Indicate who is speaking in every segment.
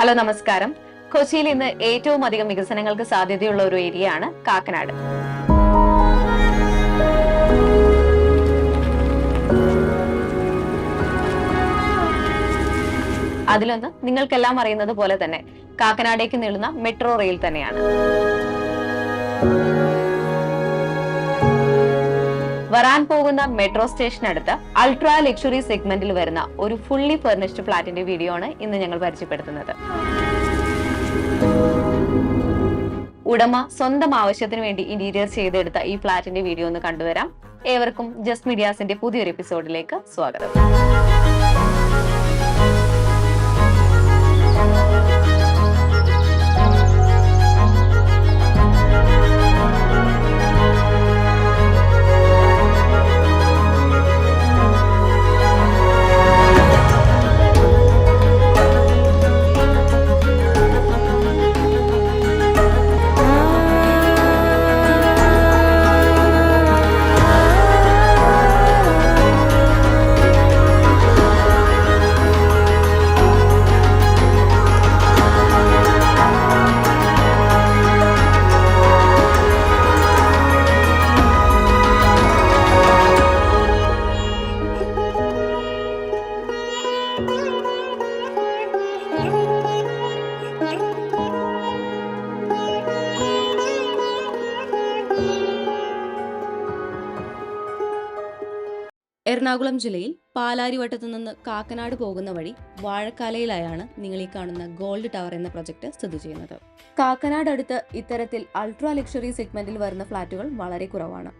Speaker 1: Hello നമസ്കാരം. കൊച്ചിയിൽ ഇന്ന് ഏറ്റവും അധികം വികസനങ്ങൾക്ക് സാധ്യതയുള്ള ഒരു ഏരിയയാണ് കാക്കനാട്. അതിലൊന്ന് നിങ്ങൾക്കെല്ലാം അറിയുന്നത് പോലെ തന്നെ കാക്കനാടേക്ക് നീളുന്ന മെട്രോ റെയിൽ തന്നെയാണ്. വരാൻ പോകുന്ന മെട്രോ സ്റ്റേഷനടുത്ത് അൾട്രാ ലക്ഷറി സെഗ്മെന്റിൽ വരുന്ന ഒരു ഫുള്ളി ഫർണിഷ്ഡ് ഫ്ളാറ്റിന്റെ വീഡിയോ ആണ് ഇന്ന് ഞങ്ങൾ പരിചയപ്പെടുത്തുന്നത്. ഉടമ സ്വന്തം ആവശ്യത്തിന് വേണ്ടി ഇന്റീരിയർ ചെയ്തെടുത്ത ഈ ഫ്ളാറ്റിന്റെ വീഡിയോ ഒന്ന് കണ്ടുവരാം. ഏവർക്കും ജസ്റ്റ് മീഡിയാസിന്റെ പുതിയൊരു എപ്പിസോഡിലേക്ക് സ്വാഗതം.
Speaker 2: എറണാകുളം ജില്ലയിൽ പാലാരിവട്ടത്തു നിന്ന് കാക്കനാട് പോകുന്ന വഴി വാഴക്കാലയിലായാണ് നിങ്ങൾ ഈ കാണുന്ന ഗോൾഡ് ടവർ എന്ന പ്രൊജക്ട് സ്ഥിതി ചെയ്യുന്നത്. കാക്കനാട് അടുത്ത് ഇത്തരത്തിൽ അൾട്രാ ലക്ഷറി സെഗ്മെന്റിൽ വരുന്ന ഫ്ളാറ്റുകൾ വളരെ കുറവാണ്.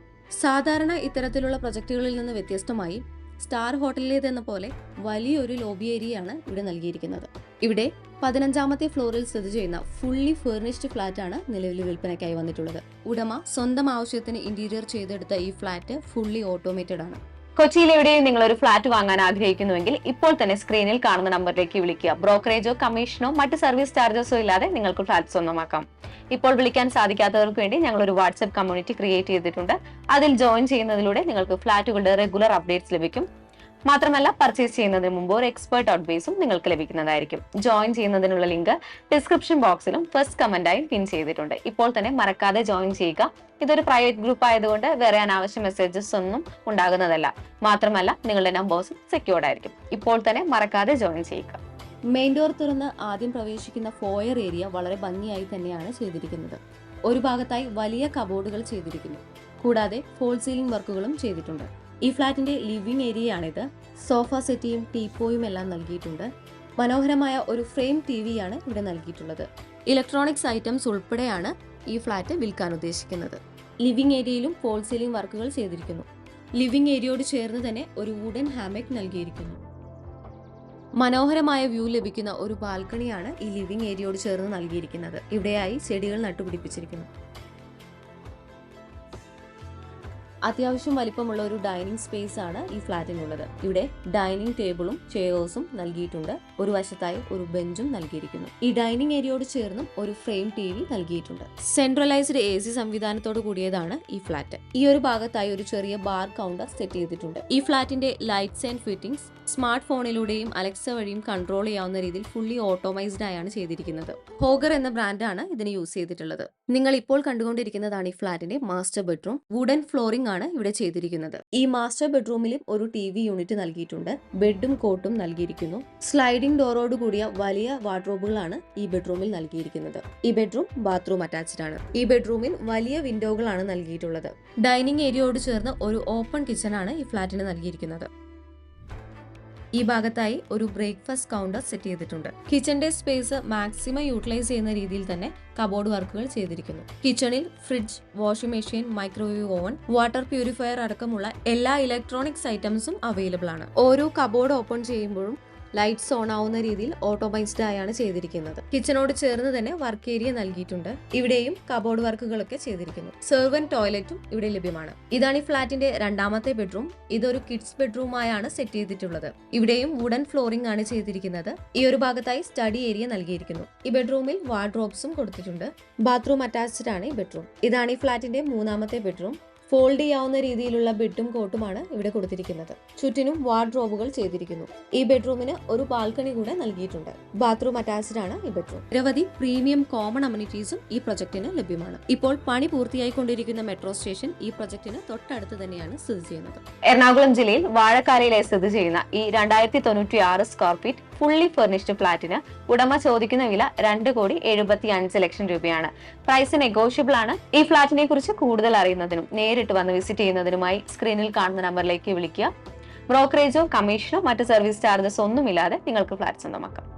Speaker 2: സാധാരണ ഇത്തരത്തിലുള്ള പ്രൊജക്ടുകളിൽ നിന്ന് വ്യത്യസ്തമായി സ്റ്റാർ ഹോട്ടലിലേതെന്ന പോലെ വലിയൊരു ലോബി ഏരിയയാണ് ഇവിടെ നൽകിയിരിക്കുന്നത്. ഇവിടെ 15ാമത്തെ ഫ്ലോറിൽ സ്ഥിതി ചെയ്യുന്ന ഫുള്ളി ഫർണിഷ്ഡ് ഫ്ളാറ്റാണ് നിലവിൽ വിൽപ്പനയ്ക്കായി വന്നിട്ടുള്ളത്. ഉടമ സ്വന്തം ആവശ്യത്തിന് ഇന്റീരിയർ ചെയ്തെടുത്ത ഈ ഫ്ളാറ്റ് ഫുള്ളി ഓട്ടോമേറ്റഡ് ആണ്.
Speaker 1: കൊച്ചിയിൽ എവിടെയും നിങ്ങൾ ഒരു ഫ്ളാറ്റ് വാങ്ങാൻ ആഗ്രഹിക്കുന്നുവെങ്കിൽ ഇപ്പോൾ തന്നെ സ്ക്രീനിൽ കാണുന്ന നമ്പറിലേക്ക് വിളിക്കുക. ബ്രോക്കറേജോ കമ്മീഷനോ മറ്റ് സർവീസ് ചാർജസോ ഇല്ലാതെ നിങ്ങൾക്ക് ഫ്ളാറ്റ് സ്വന്തമാക്കാം. ഇപ്പോൾ വിളിക്കാൻ സാധിക്കാത്തവർക്ക് വേണ്ടി ഞങ്ങൾ ഒരു വാട്സ്ആപ്പ് കമ്മ്യൂണിറ്റി ക്രിയേറ്റ് ചെയ്തിട്ടുണ്ട്. അതിൽ ജോയിൻ ചെയ്യുന്നതിലൂടെ നിങ്ങൾക്ക് ഫ്ളാറ്റുകളുടെ റെഗുലർ അപ്ഡേറ്റ്സ് ലഭിക്കും. മാത്രമല്ല, പർച്ചേസ് ചെയ്യുന്നതിന് മുമ്പ് ഒരു എക്സ്പേർട്ട് അഡ്വൈസും നിങ്ങൾക്ക് ലഭിക്കുന്നതായിരിക്കും. ജോയിൻ ചെയ്യുന്നതിനുള്ള ലിങ്ക് ഡിസ്ക്രിപ്ഷൻ ബോക്സിലും ഫസ്റ്റ് കമന്റായും പിൻ ചെയ്തിട്ടുണ്ട്. ഇപ്പോൾ തന്നെ മറക്കാതെ ജോയിൻ ചെയ്യുക. ഇതൊരു പ്രൈവറ്റ് ഗ്രൂപ്പ് ആയതുകൊണ്ട് വേറെ അനാവശ്യ മെസ്സേജസ് ഒന്നും ഉണ്ടാകുന്നതല്ല. മാത്രമല്ല, നിങ്ങളുടെ നമ്പേഴ്സും സെക്യൂർഡ് ആയിരിക്കും. ഇപ്പോൾ തന്നെ മറക്കാതെ ജോയിൻ ചെയ്യുക.
Speaker 2: മെയിൻ ഡോർ തുറന്ന് ആദ്യം പ്രവേശിക്കുന്ന ഫോയർ ഏരിയ വളരെ ഭംഗിയായി തന്നെയാണ് ചെയ്തിരിക്കുന്നത്. ഒരു ഭാഗത്തായി വലിയ കബോർഡുകൾ ചെയ്തിരിക്കുന്നു. കൂടാതെ ഫോൾ സീലിംഗ് വർക്കുകളും ചെയ്തിട്ടുണ്ട്. ഈ ഫ്ളാറ്റിന്റെ ലിവിംഗ് ഏരിയയാണിത്. സോഫ സെറ്റിയും ടീപ്പോയും എല്ലാം നൽകിയിട്ടുണ്ട്. മനോഹരമായ ഒരു ഫ്രെയിം ടിവിയാണ് ഇവിടെ നൽകിയിട്ടുള്ളത്. ഇലക്ട്രോണിക്സ് ഐറ്റംസ് ഉൾപ്പെടെയാണ് ഈ ഫ്ളാറ്റ് വിൽക്കാൻ ഉദ്ദേശിക്കുന്നത്. ലിവിംഗ് ഏരിയയിലും ഫോൾ സീലിംഗ് വർക്കുകൾ ചെയ്തിരിക്കുന്നു. ലിവിംഗ് ഏരിയയോട് ചേർന്ന് തന്നെ ഒരു വുഡൻ ഹാമക് നൽകിയിരിക്കുന്നു. മനോഹരമായ വ്യൂ ലഭിക്കുന്ന ഒരു ബാൽക്കണിയാണ് ഈ ലിവിംഗ് ഏരിയയോട് ചേർന്ന് നൽകിയിരിക്കുന്നത്. ഇവിടെയായി ചെടികൾ നട്ടുപിടിപ്പിച്ചിരിക്കുന്നു. അത്യാവശ്യം വലിപ്പമുള്ള ഒരു ഡൈനിങ് സ്പേസ് ആണ് ഈ ഫ്ളാറ്റിനുള്ളത്. ഇവിടെ ഡൈനിങ് ടേബിളും ചെയേഴ്സും നൽകിയിട്ടുണ്ട്. ഒരു വശത്തായി ഒരു ബെഞ്ചും നൽകിയിരിക്കുന്നു. ഈ ഡൈനിങ് ഏരിയയോട് ചേർന്നും ഒരു ഫ്രെയിം ടിവി നൽകിയിട്ടുണ്ട്. സെൻട്രലൈസ്ഡ് AC സംവിധാനത്തോട് കൂടിയതാണ് ഈ ഫ്ളാറ്റ്. ഈ ഒരു ഭാഗത്തായി ഒരു ചെറിയ ബാർ കൗണ്ടർ സെറ്റ് ചെയ്തിട്ടുണ്ട്. ഈ ഫ്ളാറ്റിന്റെ ലൈറ്റ്സ് ആൻഡ് ഫിറ്റിംഗ്സ് സ്മാർട്ട് ഫോണിലൂടെയും അലക്സ വഴിയും കൺട്രോൾ ചെയ്യാവുന്ന രീതിയിൽ ഫുള്ളി ഓട്ടോമൈസ്ഡ് ആയാണ് ചെയ്തിരിക്കുന്നത്. ഹോഗർ എന്ന ബ്രാൻഡാണ് ഇതിന് യൂസ് ചെയ്തിട്ടുള്ളത്. നിങ്ങൾ ഇപ്പോൾ കണ്ടുകൊണ്ടിരിക്കുന്നതാണ് ഈ ഫ്ളാറ്റിന്റെ മാസ്റ്റർ ബെഡ്റൂം. വുഡൻ ഫ്ലോറിംഗ് ആണ് ഇവിടെ ചെയ്തിരിക്കുന്നത്. ഈ മാസ്റ്റർ ബെഡ്റൂമിലും ഒരു TV യൂണിറ്റ് നൽകിയിട്ടുണ്ട്. ബെഡും കോട്ടും നൽകിയിരിക്കുന്നു. സ്ലൈഡിംഗ് ഡോറോട് കൂടിയ വലിയ വാർഡ്രോബുകളാണ് ഈ ബെഡ്റൂമിൽ നൽകിയിരിക്കുന്നത്. ഈ ബെഡ്റൂം ബാത്റൂം അറ്റാച്ച്ഡ് ആണ്. ഈ ബെഡ്റൂമിൽ വലിയ വിൻഡോകളാണ് നൽകിയിട്ടുള്ളത്. ഡൈനിങ് ഏരിയയോട് ചേർന്ന് ഒരു ഓപ്പൺ കിച്ചൺ ആണ് ഈ ഫ്ളാറ്റിന് നൽകിയിരിക്കുന്നത്. ഈ ഭാഗത്തായി ഒരു ബ്രേക്ക്ഫാസ്റ്റ് കൗണ്ടർ സെറ്റ് ചെയ്തിട്ടുണ്ട്. കിച്ചന്റെ സ്പേസ് മാക്സിമം യൂട്ടിലൈസ് ചെയ്യുന്ന രീതിയിൽ തന്നെ കബോർഡ് വർക്കുകൾ ചെയ്തിരിക്കുന്നു. കിച്ചണിൽ fridge, washing machine, microwave oven, water purifier അടക്കമുള്ള എല്ലാ ഇലക്ട്രോണിക്സ് ഐറ്റംസും അവൈലബിൾ ആണ്. ഓരോ കബോർഡ് ഓപ്പൺ ചെയ്യുമ്പോഴും ലൈറ്റ്സ് ഓൺ ആവുന്ന രീതിയിൽ ഓട്ടോമൈസ്ഡ് ആയാണ് ചെയ്തിരിക്കുന്നത്. കിച്ചണോട് ചേർന്ന് തന്നെ വർക്ക് ഏരിയ നൽകിയിട്ടുണ്ട്. ഇവിടെയും കബോർഡ് വർക്കുകളൊക്കെ ചെയ്തിരിക്കുന്നു. സെർവന്റ് ടോയ്ലറ്റും ഇവിടെ ലഭ്യമാണ്. ഇതാണ് ഈ ഫ്ളാറ്റിന്റെ 2ാമത്തെ ബെഡ്റൂം. ഇതൊരു കിഡ്സ് ബെഡ്റൂം ആയാണ് സെറ്റ് ചെയ്തിട്ടുള്ളത്. ഇവിടെയും വുഡൻ ഫ്ലോറിംഗ് ആണ് ചെയ്തിരിക്കുന്നത്. ഈ ഒരു ഭാഗത്തായി സ്റ്റഡി ഏരിയ നൽകിയിരിക്കുന്നു. ഈ ബെഡ്റൂമിൽ വാർഡ്രോബ്സും കൊടുത്തിട്ടുണ്ട്. ബാത്റൂം അറ്റാച്ച്ഡ് ആണ് ഈ ബെഡ്റൂം. ഇതാണ് ഈ ഫ്ളാറ്റിന്റെ 3ാമത്തെ ബെഡ്റൂം. ഫോൾഡ് ചെയ്യാവുന്ന രീതിയിലുള്ള ബെഡും കോട്ടുമാണ് ഇവിടെ കൊടുത്തിരിക്കുന്നത്. ചുറ്റിനും വാർഡ്രോബുകൾ ചെയ്തിരിക്കുന്നു. ഈ ബെഡ്റൂമിന് ഒരു ബാൽക്കണി കൂടെ നൽകിയിട്ടുണ്ട്. ബാത്റൂം അറ്റാച്ച്ഡ് ആണ് ഈ ബെഡ്റൂം. നിരവധി പ്രീമിയം കോമൺ അമ്യൂണിറ്റീസും ഈ പ്രൊജക്ടിന് ലഭ്യമാണ്. ഇപ്പോൾ പണി പൂർത്തിയായിക്കൊണ്ടിരിക്കുന്ന മെട്രോ സ്റ്റേഷൻ ഈ പ്രൊജക്ടിന് തൊട്ടടുത്ത് തന്നെയാണ് സ്ഥിതി ചെയ്യുന്നത്.
Speaker 1: എറണാകുളം ജില്ലയിൽ വാഴക്കാലയിലെ സ്ഥിതി ചെയ്യുന്ന ഈ 2096 സ്ക്വയർ ഫീറ്റ് ഫുള്ളി ഫർണിഷ്ഡ് ഫ്ളാറ്റിന് ഉടമ ചോദിക്കുന്ന വില 2,75 ലക്ഷം രൂപയാണ്. പ്രൈസ് നെഗോഷ്യബിൾ ആണ്. ഈ ഫ്ളാറ്റിനെ കുറിച്ച് കൂടുതൽ അറിയുന്നതിനും നേരിട്ട് വന്ന് വിസിറ്റ് ചെയ്യുന്നതിനുമായി സ്ക്രീനിൽ കാണുന്ന നമ്പറിലേക്ക് വിളിക്കുക. ബ്രോക്കറേജോ കമ്മീഷനോ മറ്റ് സർവീസ് ചാർജസ് ഒന്നുമില്ലാതെ നിങ്ങൾക്ക് ഫ്ളാറ്റ് സ്വന്തമാക്കാം.